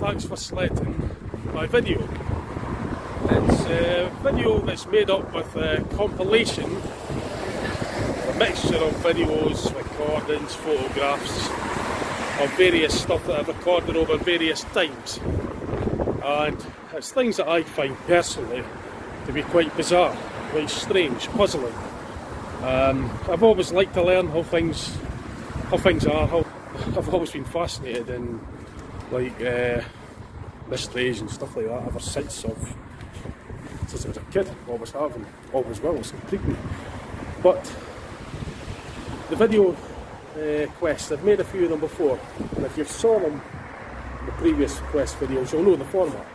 thanks for selecting my video. It's a video that's made up with a compilation, a mixture of videos, recordings, photographs of various stuff that I've recorded over various times. And it's things that I find personally to be quite bizarre, quite strange, puzzling. I've always liked to learn how things are. I've always been fascinated in mysteries and stuff like that ever since I was a kid. Always have and always will. It's intrigued me. But the video quests, I've made a few of them before, and if you've saw them in the previous quest videos, you'll know the format.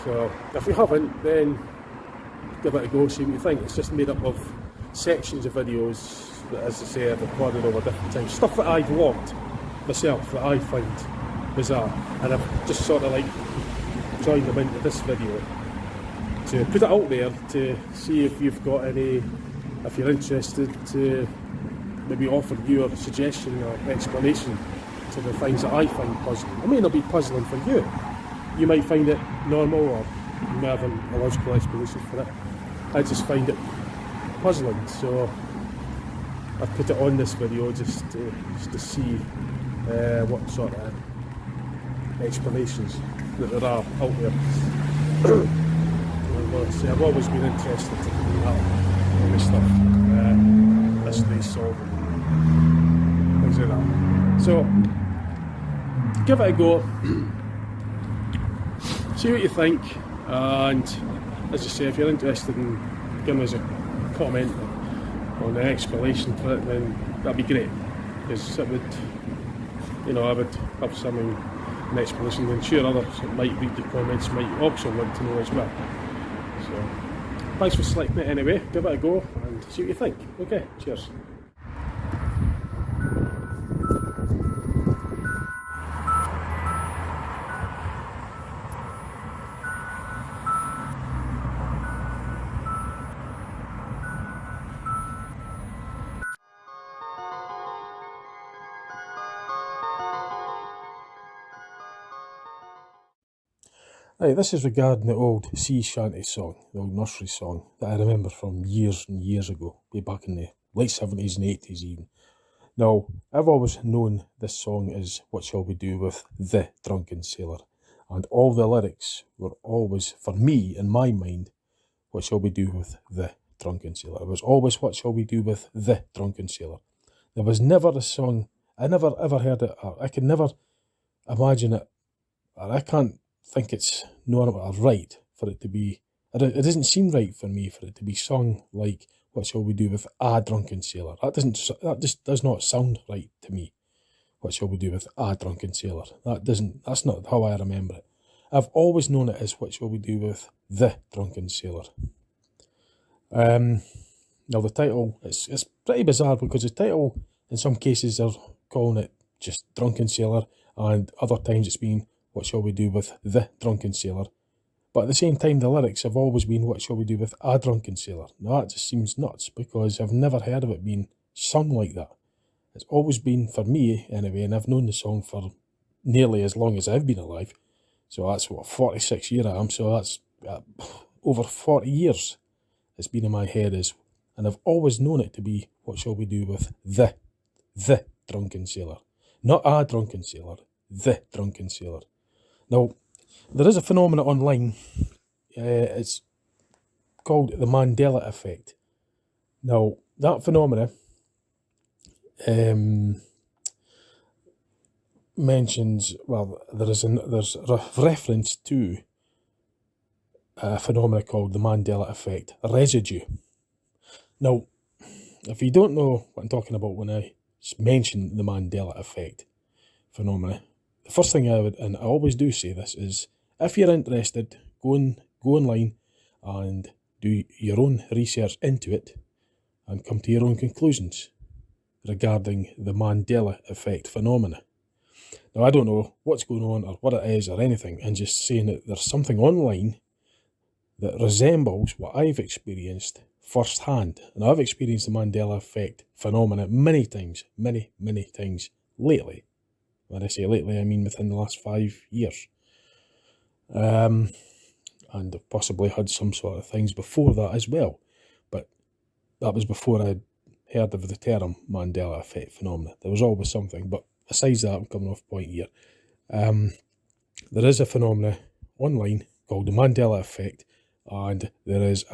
So if you haven't, then give it a go, see what you think. It's just made up of sections of videos that, as I say, I've recorded over different times. Stuff that I've logged myself that I find bizarre, and I've just sort of joined them into this video to put it out there to see if you've got any, if you're interested, to maybe offer your suggestion or explanation to the things that I find puzzling. It may not be puzzling for you. You might find it normal, or you may have a logical explanation for it. I just find it puzzling, so I've put it on this video just to see what sort of explanations that there are out there. See, I've always been interested in that kind of stuff, mystery solving, things like that. So give it a go, see what you think, and as I say, if you're interested in giving us a comment on the explanation for it, then that'd be great, because it would, I would have something, an explanation, and sure others that might read the comments might also want to know as well. So thanks for selecting it anyway, give it a go and see what you think. Okay, cheers. Right, this is regarding the old sea shanty song, the old nursery song that I remember from years and years ago, way back in the late 70s and 80s even. Now, I've always known this song as What Shall We Do With The Drunken Sailor, and all the lyrics were always, for me, in my mind, what shall we do with the drunken sailor? It was always what shall we do with the drunken sailor. There was never a song, I never ever heard it, or I could never imagine it, or I can't think it's normal or right for it to be, it doesn't seem right for me for it to be sung like what shall we do with a drunken sailor. That just does not sound right to me. What shall we do with a drunken sailor? That's not how I remember it. I've always known it as what shall we do with the drunken sailor. Now the title, it's pretty bizarre, because the title in some cases they're calling it just Drunken Sailor, and other times it's been What Shall We Do With The Drunken Sailor. But at the same time, the lyrics have always been What Shall We Do With A Drunken Sailor. Now that just seems nuts, because I've never heard of it being sung like that. It's always been, for me anyway, and I've known the song for nearly as long as I've been alive. So that's 46 years I am, so that's over 40 years it's been in my head, and I've always known it to be What Shall We Do With The Drunken Sailor. Not a drunken sailor, the drunken sailor. Now, there is a phenomenon online, it's called the Mandela effect. Now, that phenomenon mentions, well, there's reference to a phenomenon called the Mandela effect residue. Now, if you don't know what I'm talking about when I mention the Mandela effect phenomena, the first thing I would, and I always do say this, is if you're interested, go online and do your own research into it and come to your own conclusions regarding the Mandela effect phenomena. Now, I don't know what's going on or what it is or anything, and just saying that there's something online that resembles what I've experienced firsthand. And I've experienced the Mandela effect phenomena many times lately. When I say lately, I mean within the last 5 years. And I've possibly had some sort of things before that as well. But that was before I'd heard of the term Mandela effect phenomena. There was always something. But besides that, I'm coming off point here. There is a phenomena online called the Mandela effect, and there is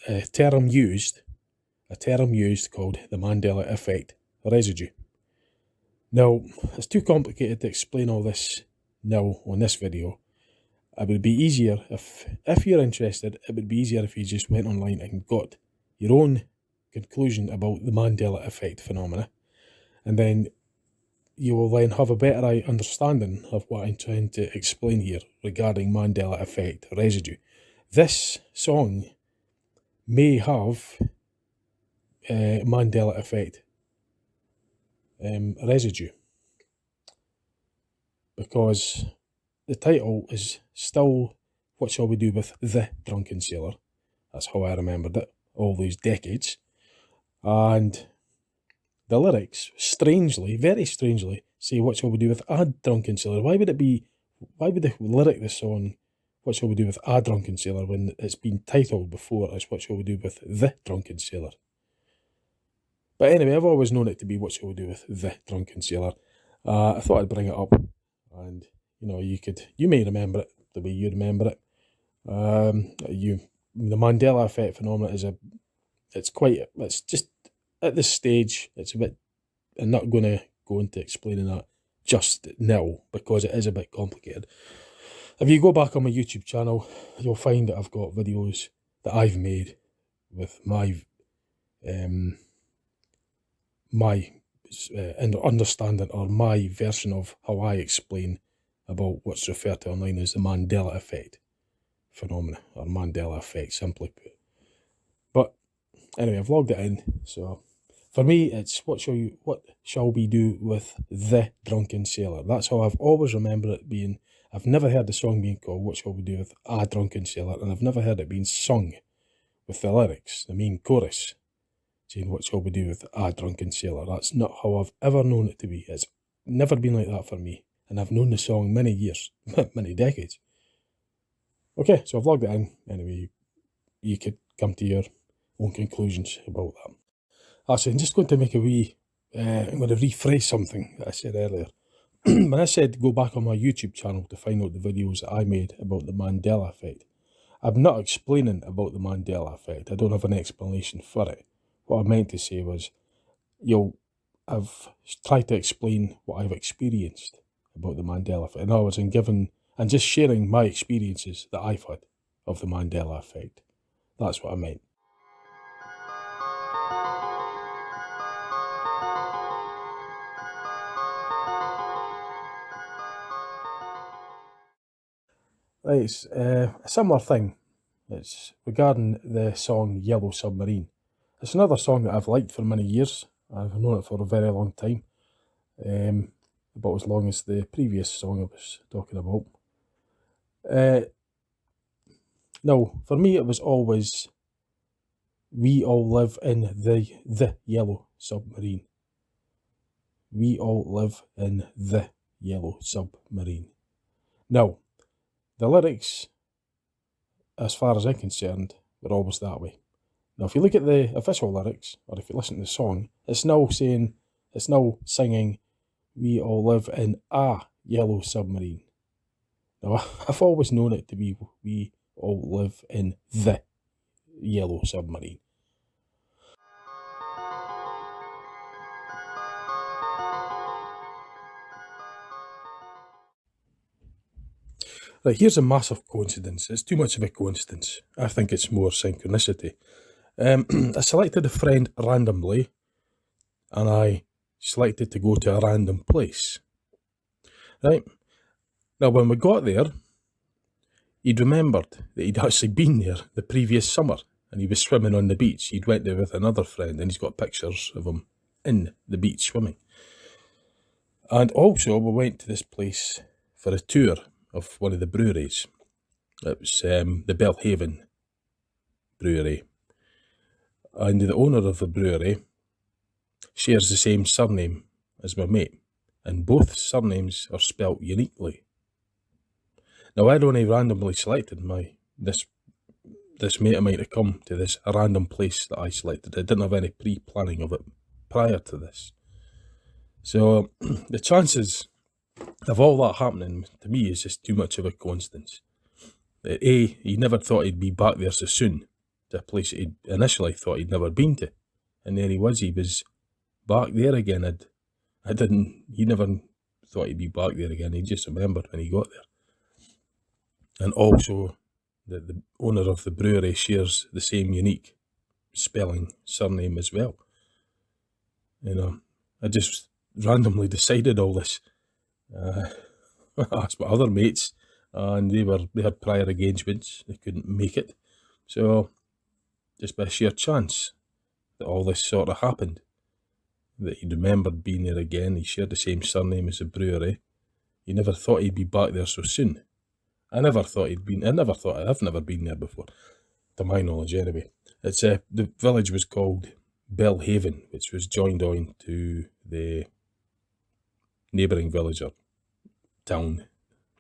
a term used called the Mandela effect residue. Now, it's too complicated to explain all this now on this video. It would be easier if you're interested, it would be easier if you just went online and got your own conclusion about the Mandela effect phenomena, and then you will then have a better understanding of what I'm trying to explain here regarding Mandela effect residue. This song may have Mandela effect residue, because the title is still What Shall We Do With the Drunken Sailor. That's how I remembered it all these decades. And the lyrics, strangely, very strangely, say What Shall We Do With a Drunken Sailor. Why would they lyric the song What Shall We Do With a Drunken Sailor when it's been titled before as What Shall We Do With the Drunken Sailor? But anyway, I've always known it to be What Shall We Do With the Drunken Sailor. I thought I'd bring it up, and you may remember it the way you remember it. The Mandela effect phenomena it's just at this stage, it's a bit, I'm not going to go into explaining that just now because it is a bit complicated. If you go back on my YouTube channel, you'll find that I've got videos that I've made with my understanding, or my version of how I explain about what's referred to online as the Mandela effect phenomena, or Mandela effect, simply put. But anyway, I've logged it in, so for me, it's what shall we do with the drunken sailor? That's how I've always remembered it being. I've never heard the song being called What Shall We Do With a Drunken Sailor, and I've never heard it being sung with the lyrics, the main chorus, saying What Shall We Do With a Drunken Sailor. That's not how I've ever known it to be. It's never been like that for me, and I've known the song many years, many decades. Okay, so I've logged it in. Anyway, you could come to your own conclusions about that. Actually, I'm just going to make I'm going to rephrase something that I said earlier. When I said go back on my YouTube channel to find out the videos that I made about the Mandela effect, I'm not explaining about the Mandela effect. I don't have an explanation for it. What I meant to say was, I've tried to explain what I've experienced about the Mandela effect. In other words, and just sharing my experiences that I've had of the Mandela effect. That's what I meant. Right, it's a similar thing. It's regarding the song Yellow Submarine. It's another song that I've liked for many years. I've known it for a very long time. About as long as the previous song I was talking about. Now, for me, it was always We All Live in the Yellow Submarine. We all live in the Yellow Submarine. Now, the lyrics, as far as I'm concerned, were always that way. Now, if you look at the official lyrics, or if you listen to the song, it's now singing, we all live in a yellow submarine. Now, I've always known it to be, we all live in the yellow submarine. Right, here's a massive coincidence. It's too much of a coincidence. I think it's more synchronicity. I selected a friend randomly, and I selected to go to a random place. Right? Now, when we got there, he'd remembered that he'd actually been there the previous summer, and he was swimming on the beach. He'd went there with another friend, and he's got pictures of him in the beach swimming. And also, we went to this place for a tour of one of the breweries. It was the Belhaven Brewery. And the owner of the brewery shares the same surname as my mate. and both surnames are spelt uniquely. Now, I'd only randomly selected this mate of mine to come to this random place that I selected. I didn't have any pre-planning of it prior to this. So the chances of all that happening to me is just too much of a coincidence. A, he never thought he'd be back there so soon, to a place that he initially thought he'd never been to. And there he was back there again. He never thought he'd be back there again. He just remembered when he got there. And also, the owner of the brewery shares the same unique spelling surname as well. You know, I just randomly decided all this. I asked my other mates, and they had prior engagements. They couldn't make it. So, just by sheer chance that all this sort of happened, that he remembered being there again. He shared the same surname as the brewery. He never thought he'd be back there so soon. I've never been there before, to my knowledge anyway. It's the village was called Belhaven, which was joined on to the neighbouring village or town,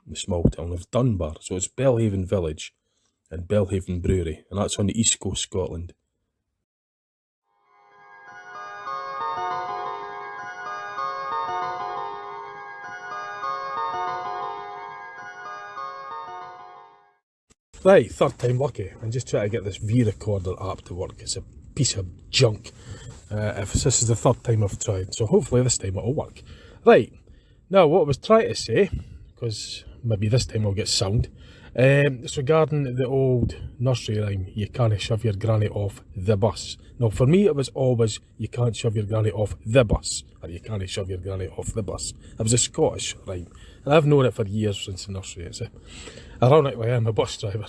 the small town of Dunbar. So it's Belhaven Village and Belhaven Brewery, and that's on the east coast of Scotland. Right, third time lucky. I'm just trying to get this V-Recorder app to work. It's a piece of junk. If this is the third time I've tried, so hopefully this time it'll work. Right, now what I was trying to say, because maybe this time I'll get sound, it's regarding the old nursery rhyme, you can't shove your granny off the bus. Now for me it was always, you can't shove your granny off the bus, or you can't shove your granny off the bus. It was a Scottish rhyme, and I've known it for years since the nursery. Ironically, I'm a bus driver,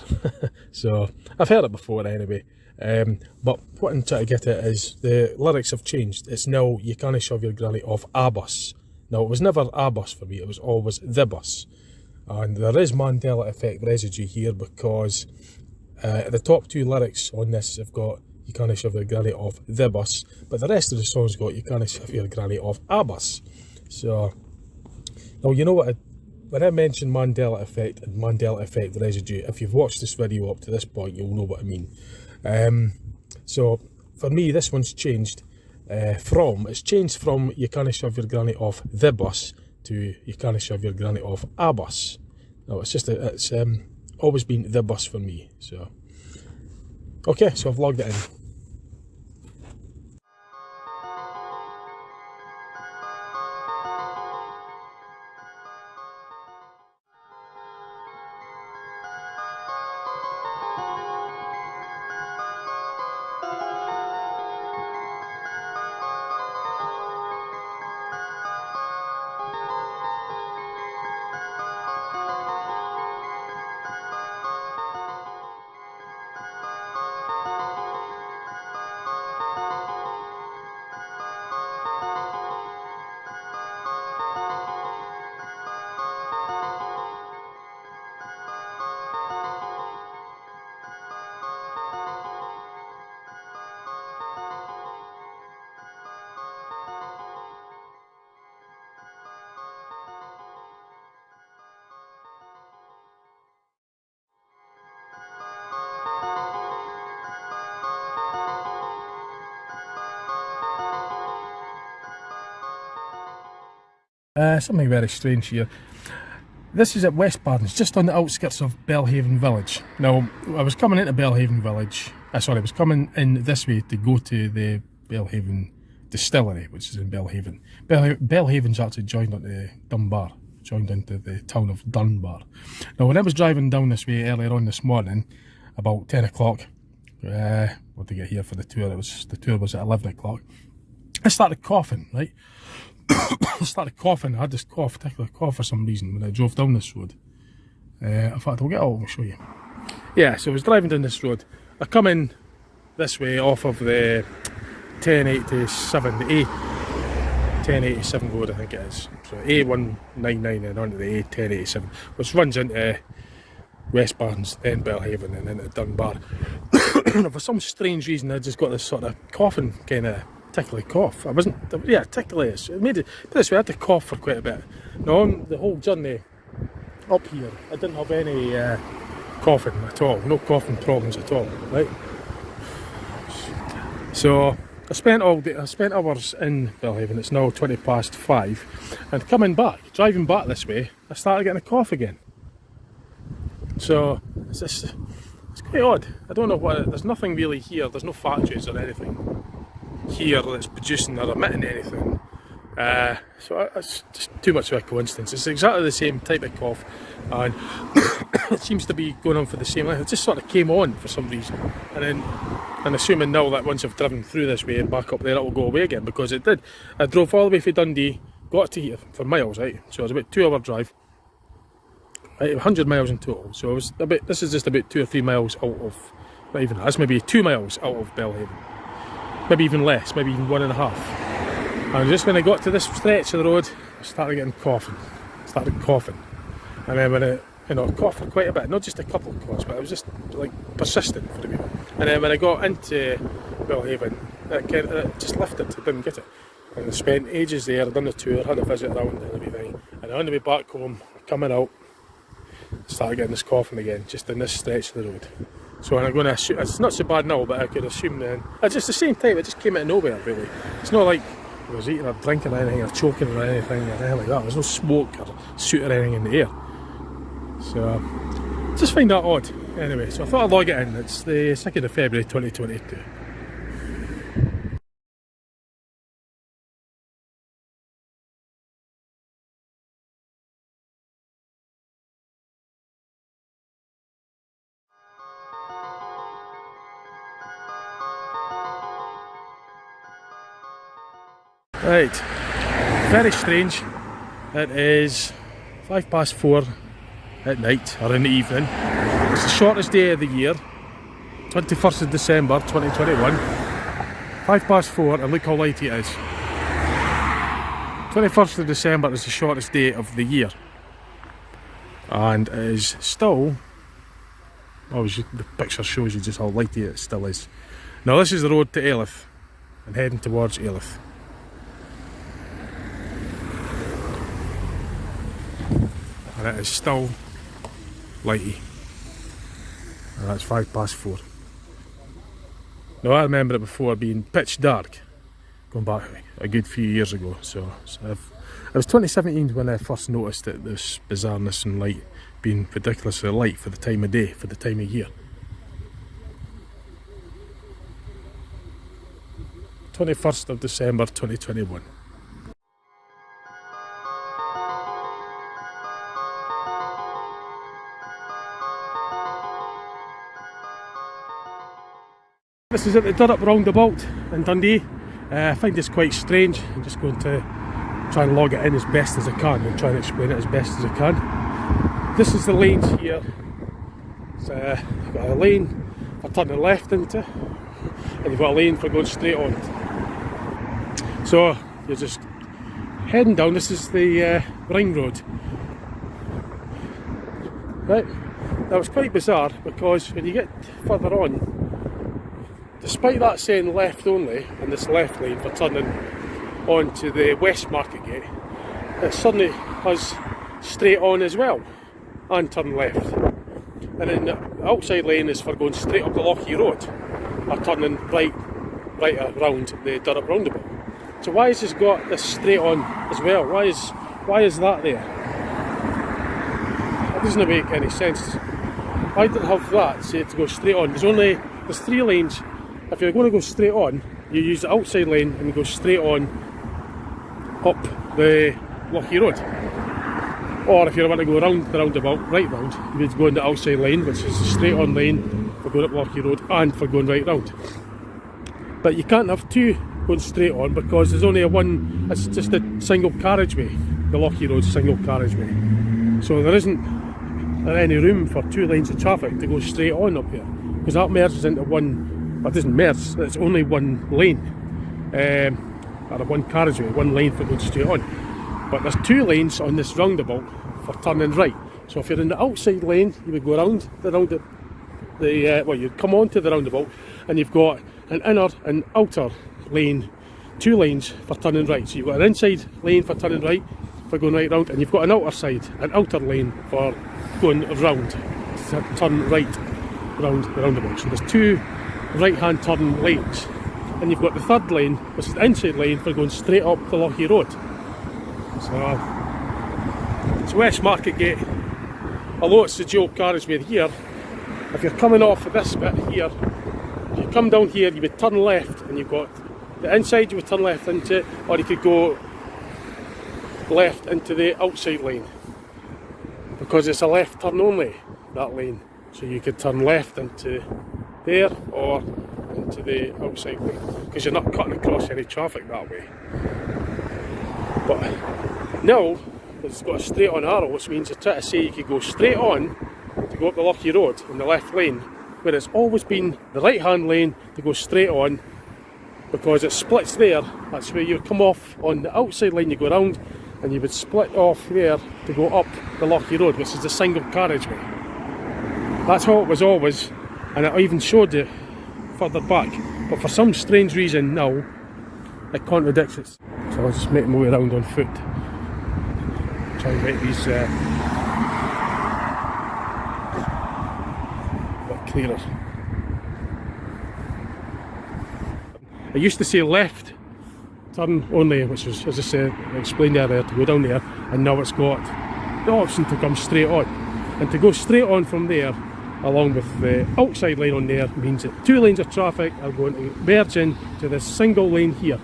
so I've heard it before anyway. But what I'm trying to get at is the lyrics have changed. It's now, you can't shove your granny off a bus. Now, it was never a bus for me, it was always the bus. And there is Mandela effect residue here, because the top two lyrics on this have got, you can't shove your granny off the bus, but the rest of the song's got, you can't shove your granny off a bus. So, now you know what, when I mention Mandela effect and Mandela effect residue, if you've watched this video up to this point, you'll know what I mean. So for me, this one's changed from you can't shove your granny off the bus to you can't shove your granny off a bus. No, it's always been the bus for me. So okay, so I've logged it in. Something very strange here. This is at Westbarns, just on the outskirts of Belhaven Village. Now, I was coming into Belhaven Village, I was coming in this way to go to the Belhaven Distillery, which is in Belhaven. Belhaven's actually joined into Dunbar, joined into the town of Dunbar. Now, when I was driving down this way earlier on this morning, about 10 o'clock, what to get here for the tour, the tour was at 11 o'clock, I started coughing, right? I started coughing. I had this particular cough for some reason when I drove down this road. In fact, I'll get out and show you. Yeah, so I was driving down this road. I come in this way off of the 1087, the A1087 road, I think it is. So A199 and onto the A1087, which runs into Westbarns, then Belhaven, and into Dunbar. For some strange reason, I just got this sort of coughing kind of tickly cough. I wasn't, yeah, ticklish. It made it, put it this way, I had to cough for quite a bit. Now on the whole journey up here, I didn't have any coughing at all, no coughing problems at all, right? So I spent hours in Belhaven. It's now 5:20, and coming back, driving back this way, I started getting a cough again. So it's quite odd. I don't know what. There's nothing really here. There's no factories or anything here that's producing or emitting anything. So it's just too much of a coincidence. It's exactly the same type of cough, and it seems to be going on for the same length. It just sort of came on for some reason, and then I'm assuming now that once I've driven through this way and back up there, it will go away again, because it did. I drove all the way from Dundee, got to here for miles, right? So it was about 2 hour drive, right? 100 miles in total. So it was this is just about 2 or 3 miles out of, not even that's maybe 2 miles out of Belhaven, maybe even less, maybe even 1.5. And just when I got to this stretch of the road, I started getting coughing. And then when I coughed for quite a bit, not just a couple of coughs, but it was just like persistent for a bit. And then when I got into Belhaven, it just lifted, I didn't get it. And I spent ages there, I'd done the tour, had a visit around and everything. And on the way back home, coming out, started getting this coughing again, just in this stretch of the road. So I'm going to assume, it's not so bad now, but I could assume then, at just the same time, it just came out of nowhere really. It's not like I was eating or drinking or anything, or choking or anything like that. There's no smoke or soot or anything in the air. So, just find that odd. Anyway, so I thought I'd log it in. It's the 2nd of February 2022. Right, very strange. It is 4:05 at night, or in the evening. It's the shortest day of the year, 21st of December 2021. 4:05, and look how light it is. 21st of December is the shortest day of the year, and it is still, the picture shows you just how light it still is. Now this is the road to Alyth, and heading towards Alyth. And it is still lighty, and that's 4:05. Now I remember it before being pitch dark, going back a good few years ago. So it was 2017 when I first noticed that this bizarreness in light being ridiculously light for the time of day, for the time of year. 21st of December 2021. This is at the Durrup roundabout in Dundee. I find this quite strange. I'm just going to try and log it in as best as I can and try and explain it as best as I can. This is the lanes here. You've got a lane for turning left into, and you've got a lane for going straight on. So you're just heading down. This is the ring road. Right, now it's quite bizarre, because when you get further on, despite that saying left only, and this left lane for turning onto the West Market Gate, it suddenly has straight on as well, and turn left. And then the outside lane is for going straight up the Lochie Road, or turning right around the Durrup roundabout. So why has this got this straight on as well? Why is that there? That doesn't make any sense. Why did it have that, say, to go straight on? There's 3 lanes. If you're going to go straight on, you use the outside lane and you go straight on up the Lochie Road. Or if you want to go around the roundabout, right round, you need to go in the outside lane, which is the straight on lane for going up Lochie Road and for going right round. But you can't have 2 going straight on, because there's only it's just a single carriageway. The Lochie Road's single carriageway. So there isn't any room for 2 lanes of traffic to go straight on up here, because that merges into one. It doesn't merge, it's only one lane, or one carriageway, one lane for going straight on. But there's 2 lanes on this roundabout for turning right. So if you're in the outside lane, you would go around you'd come onto the roundabout, and you've got an inner and outer lane two lanes for turning right. So you've got an inside lane for turning right, for going right round, and you've got an outer lane for going round, to turn right round the roundabout. So there's two right hand turn lanes, and you've got the third lane, which is the inside lane for going straight up the Lochie Road. So it's West Market Gate. Although it's the dual carriageway here, if you're coming off of this bit here, if you come down here, you would turn left, and you've got the inside you would turn left into, or you could go left into the outside lane, because it's a left turn only, that lane. So you could turn left into there or into the outside lane, because you're not cutting across any traffic that way. But now it's got a straight on arrow, which means you're trying to say you could go straight on to go up the Lochie Road in the left lane, where it's always been the right hand lane to go straight on, because it splits there. That's where you come off on the outside lane, you go round, and you would split off there to go up the Lochie Road, which is the single carriageway. That's how it was always, and I even showed you further back, but for some strange reason now it contradicts it. So I'll just make my way around on foot, try and make these a bit clearer. I used to say left turn only, which was, as I said, I explained earlier, to go down there, and now it's got the option to come straight on. And to go straight on from there, along with the outside lane on there, means that two lanes of traffic are going to merge into this single lane here.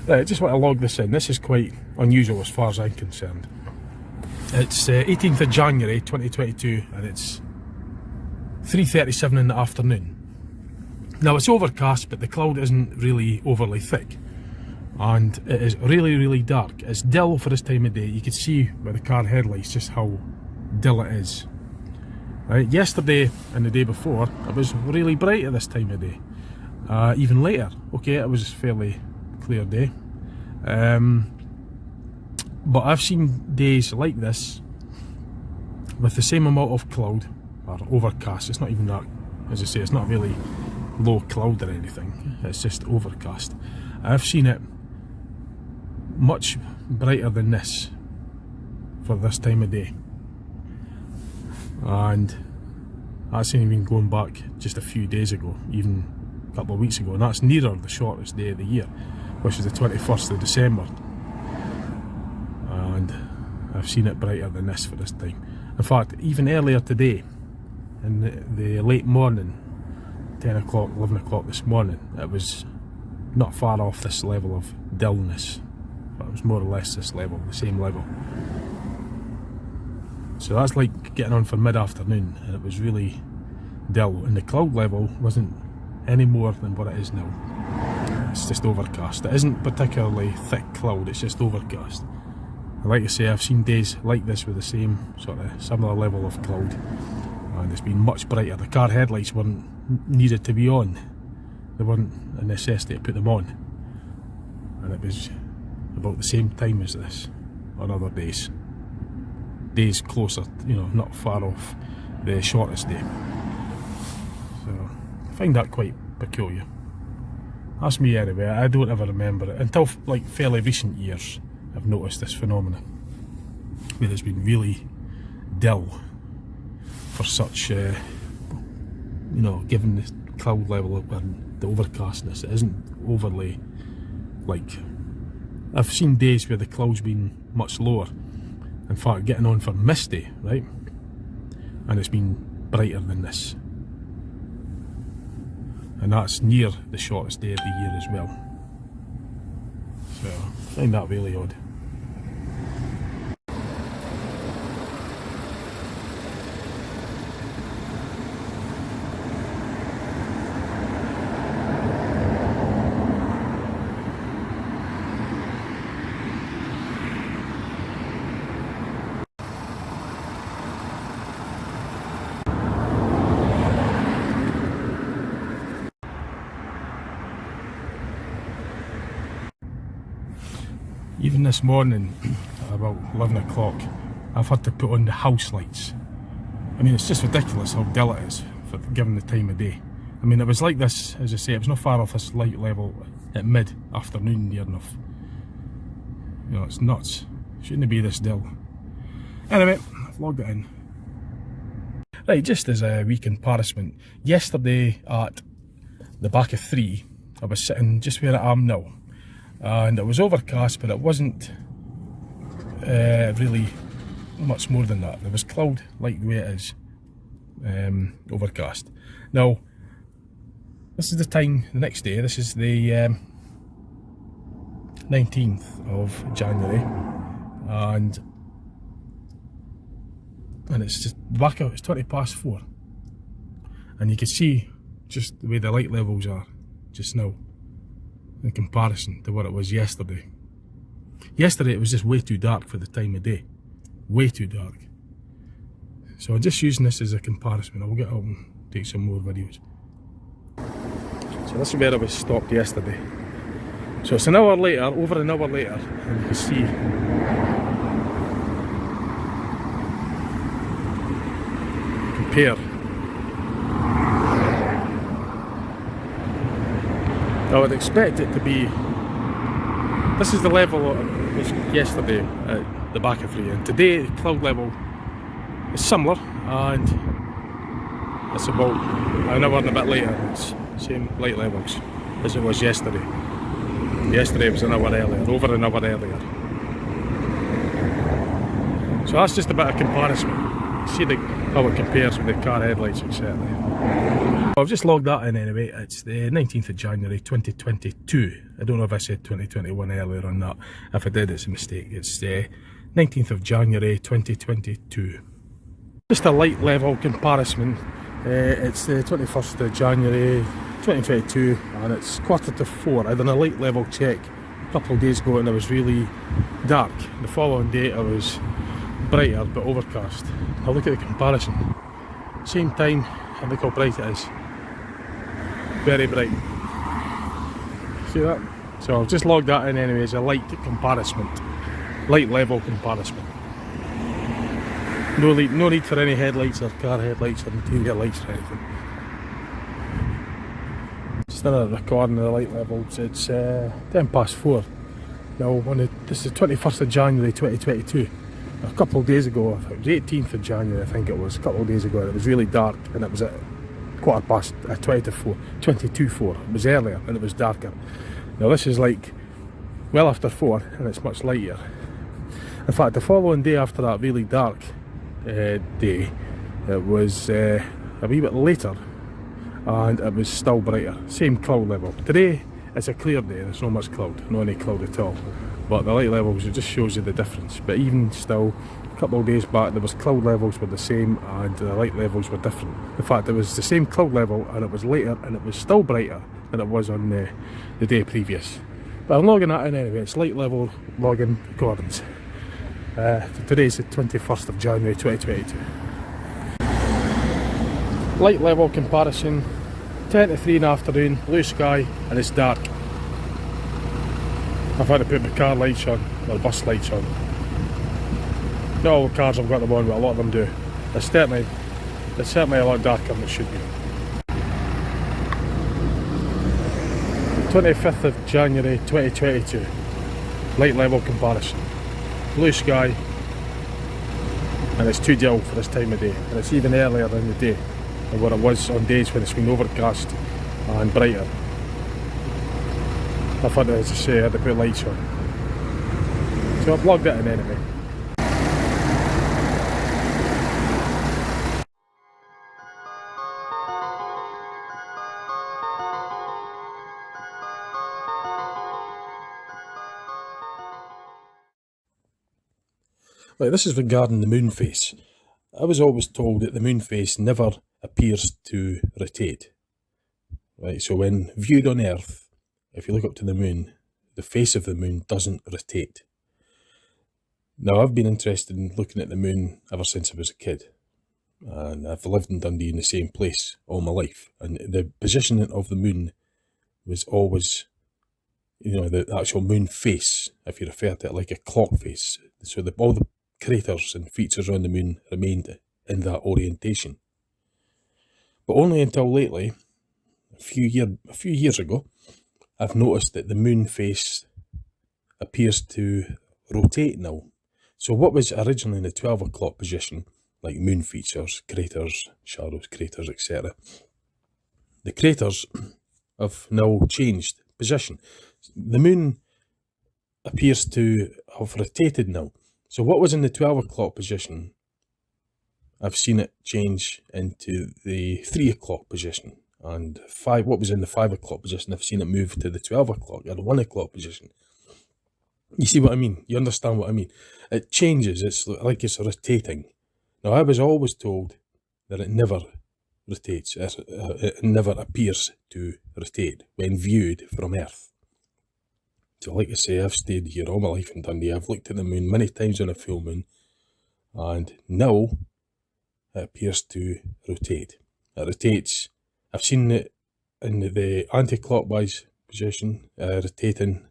Right, I just want to log this in. This is quite unusual as far as I'm concerned. It's 18th of January 2022, and it's 3:37 in the afternoon. Now it's overcast, but the cloud isn't really overly thick, and it is really, really dark. It's dull for this time of day. You can see by the car headlights just how dull it is. Right, yesterday and the day before, it was really bright at this time of day. Even later, okay, it was a fairly clear day. But I've seen days like this with the same amount of cloud, or overcast. It's not even that, as I say, it's not really low cloud or anything, it's just overcast. I've seen it much brighter than this for this time of day, and that's even going back just a few days ago, even a couple of weeks ago, and that's nearer the shortest day of the year, which is the 21st of December. And I've seen it brighter than this for this time. In fact, even earlier today, in the late morning, 10 o'clock, 11 o'clock this morning, it was not far off this level of dullness, but it was more or less this level, the same level. So that's like getting on for mid-afternoon, and it was really dull, and the cloud level wasn't any more than what it is now. It's just overcast. It isn't particularly thick cloud, it's just overcast. And like I say, I've seen days like this with the same sort of similar level of cloud, and it's been much brighter. The car headlights weren't needed to be on, there weren't a necessity to put them on, and it was about the same time as this on other days. Days closer, you know, not far off the shortest day. So I find that quite peculiar. That's me anyway. I don't ever remember it until like fairly recent years. I've noticed this phenomenon where it's been really dull for such, you know, given the cloud level and the overcastness, it isn't overly, like, I've seen days where the cloud's been much lower, in fact getting on for misty, right, and it's been brighter than this, and that's near the shortest day of the year as well. So I find that really odd. Even this morning, about 11 o'clock, I've had to put on the house lights. I mean, it's just ridiculous how dull it is, given the time of day. I mean, it was like this, as I say, it was not far off this light level at mid-afternoon near enough. You know, it's nuts. Shouldn't it be this dull? Anyway, I've logged it in. Right, just as a wee comparison, yesterday at the back of 3, I was sitting just where I am now. And it was overcast, but it wasn't really much more than that. There was cloud like the way it is, overcast. Now, this is the time, the next day, this is the 19th of January, and it's just back out, it's 20 past 4, and you can see just the way the light levels are just now in comparison to what it was yesterday. Yesterday it was just way too dark for the time of day, way too dark. So I'm just using this as a comparison. I'll get out and take some more videos. So this is where I was stopped yesterday. So it's an hour later, over an hour later, and you can see compare. I would expect it to be, this is the level it was yesterday at the back of 3, and today the cloud level is similar, and it's about an hour and a bit later. It's same light levels as it was yesterday. Yesterday was an hour earlier, over an hour earlier. So that's just a bit of comparison. See how it compares with the car headlights, etc. I've just logged that in anyway. It's the 19th of January 2022. I don't know if I said 2021 earlier or not. If I did, it's a mistake. It's the 19th of January 2022. Just a light level comparison. It's the 21st of January 2022 and it's 4:45. I done a light level check a couple of days ago and it was really dark. The following day it was brighter but overcast. Now look at the comparison. Same time and look how bright it is. Very bright. See that? So I've just logged that in anyway as a light comparison. Light level comparison. No need for any headlights or car headlights or interior lights or anything. Just another recording of the light levels. It's 10 past 4. Now, this is the 21st of January 2022. A couple of days ago, it was the 18th of January, I think it was, a couple of days ago, and it was really dark, and it was at 22:04. It was earlier, and it was darker. Now this is like well after 4, and it's much lighter. In fact, the following day after that really dark day, it was a wee bit later, and it was still brighter. Same cloud level. Today, it's a clear day, there's not much cloud, not any cloud at all. But the light levels, it just shows you the difference. But even still, a couple of days back, there was cloud levels were the same and the light levels were different. In fact, it was the same cloud level and it was later and it was still brighter than it was on the day previous. But I'm logging that in anyway, it's light level logging recordings. Today's the 21st of January 2022. Light level comparison, 10 to 3 in the afternoon, blue sky and it's dark. I've had to put my car lights on, or bus lights on. Not all the cars have got them on, but a lot of them do. It's certainly a lot darker than it should be. 25th of January 2022. Light level comparison. Blue sky, and it's too dull for this time of day. And it's even earlier in the day than what it was on days when it's been overcast and brighter. I've had to, as I say, I had to put lights on. So I've logged it in anyway. Right, this is regarding the moon phase. I was always told that the moon phase never appears to rotate. Right, so when viewed on Earth, if you look up to the moon, the face of the moon doesn't rotate. Now, I've been interested in looking at the moon ever since I was a kid. And I've lived in Dundee in the same place all my life. And the positioning of the moon was always the actual moon face, if you refer to it like a clock face. So all the craters and features on the moon remained in that orientation. But only until lately, a few years ago, I've noticed that the moon face appears to rotate now. So what was originally in the 12 o'clock position, like moon features, craters, shadows, craters, etc., the craters have now changed position. The moon appears to have rotated now. So what was in the 12 o'clock position, I've seen it change into the 3 o'clock position. And what was in the 5 o'clock position, I've seen it move to the 12 o'clock or the 1 o'clock position. You see what I mean? You understand what I mean? It changes. It's like it's rotating. Now, I was always told that it never rotates. It never appears to rotate when viewed from Earth. So like I say, I've stayed here all my life in Dundee. I've looked at the moon many times on a full moon, and now it appears to rotate. It rotates. I've seen it in the anti-clockwise position, rotating.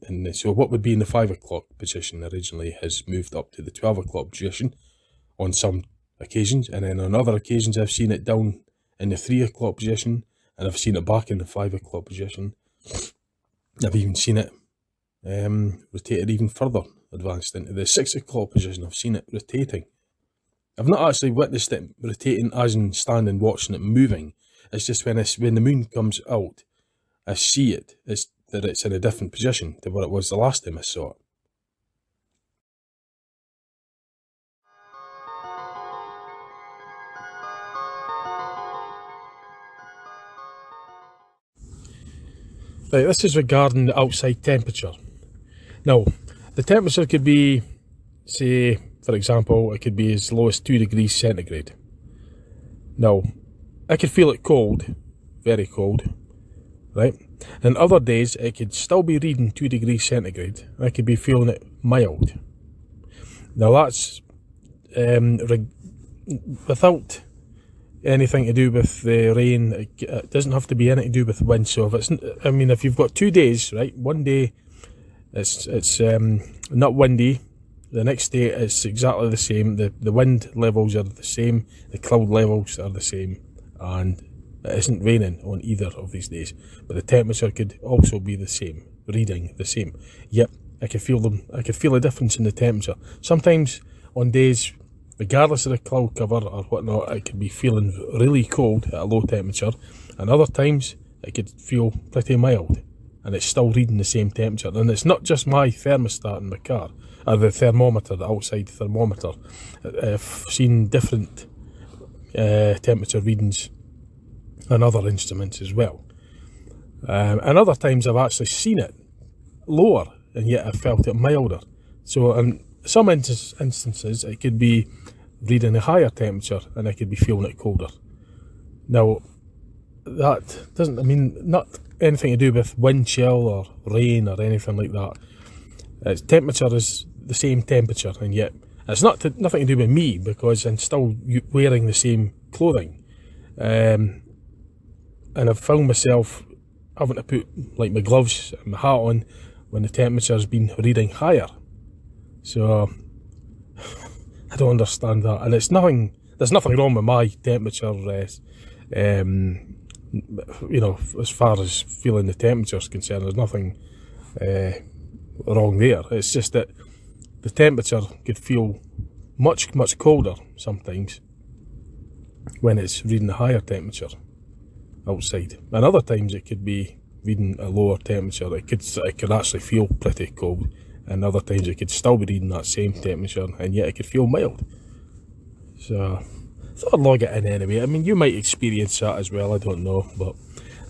And so what would be in the 5 o'clock position originally has moved up to the 12 o'clock position on some occasions. And then on other occasions, I've seen it down in the 3 o'clock position, and I've seen it back in the 5 o'clock position. I've even seen it rotated even further, advanced into the 6 o'clock position. I've seen it rotating. I've not actually witnessed it rotating as in standing watching it moving. It's just when the moon comes out, I see it. That it's in a different position to what it was the last time I saw it. Right, this is regarding the outside temperature. Now, the temperature could be, say, for example, it could be as low as 2 degrees centigrade. Now, I could feel it cold, very cold, right? And other days, it could still be reading 2 degrees centigrade. I could be feeling it mild. Now that's without anything to do with the rain. It doesn't have to be anything to do with wind. So if you've got 2 days, right? One day it's not windy. The next day it's exactly the same. The wind levels are the same. The cloud levels are the same, and it isn't raining on either of these days, but the temperature could also be the same, reading the same. Yep, I could feel them. I could feel a difference in the temperature. Sometimes on days, regardless of the cloud cover or whatnot, I could be feeling really cold at a low temperature, and other times it could feel pretty mild, and it's still reading the same temperature. And it's not just my thermostat in my car, or the thermometer, the outside thermometer. I've seen different temperature readings and other instruments as well. And other times I've actually seen it lower, and yet I felt it milder. So in some instances, it could be reading a higher temperature, and I could be feeling it colder. Now, that doesn't, not anything to do with wind chill or rain or anything like that. Its temperature is the same temperature, and yet it's nothing to do with me, because I'm still wearing the same clothing. And I've found myself having to put like my gloves and my hat on when the temperature's been reading higher. So I don't understand that. And there's nothing wrong with my temperature, as far as feeling the temperature's concerned. There's nothing wrong there. It's just that the temperature could feel much, much colder sometimes when it's reading a higher temperature outside, and other times it could be reading a lower temperature. It could actually feel pretty cold, and other times it could still be reading that same temperature, and yet it could feel mild. So I thought I'd log it in anyway. You might experience that as well, I don't know, but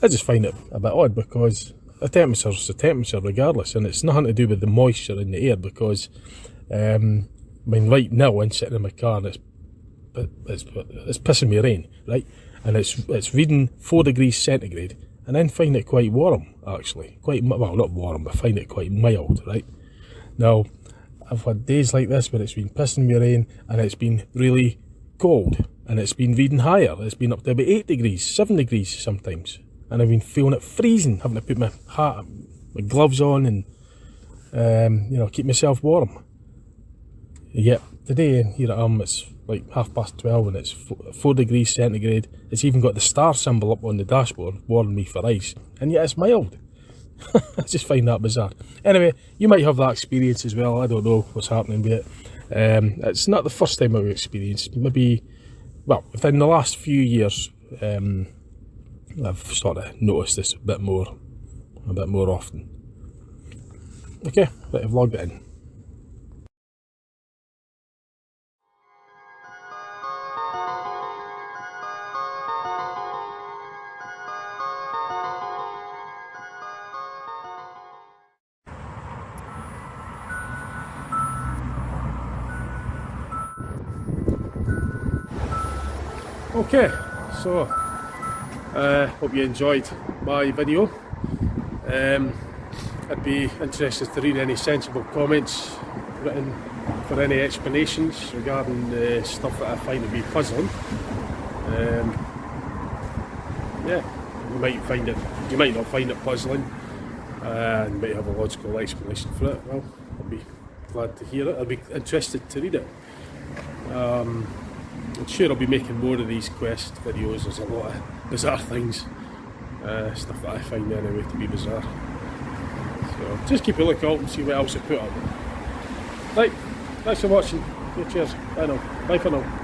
I just find it a bit odd, because the temperature's the temperature regardless, and it's nothing to do with the moisture in the air, because right now I'm sitting in my car and it's pissing me rain, right? And it's reading 4 degrees centigrade, and I find it quite warm, actually. Not warm, but I find it quite mild, right? Now, I've had days like this where it's been pissing me rain, and it's been really cold, and it's been reading higher. It's been up to about 8 degrees, 7 degrees sometimes, and I've been feeling it freezing, having to put my hat my gloves on and you know, keep myself warm. Yep, today here I am, it's like 12:30 and it's 4 degrees centigrade. It's even got the star symbol up on the dashboard warning me for ice, and yet it's mild. I just find that bizarre. Anyway, you might have that experience as well. I don't know what's happening with it. It's not the first time I've experienced. Maybe, well, within the last few years, I've sort of noticed this a bit more often. Okay, but I've logged it in. Okay, so hope you enjoyed my video. I'd be interested to read any sensible comments written for any explanations regarding the stuff that I find to be puzzling. Yeah, you might not find it puzzling, and might have a logical explanation for it. Well, I'll be glad to hear it. I'll be interested to read it. I'm sure I'll be making more of these quest videos. There's a lot of bizarre things, stuff that I find anyway to be bizarre. So just keep a lookout and see what else I put up. Right, thanks for watching. Cheers. Bye now. Bye for now.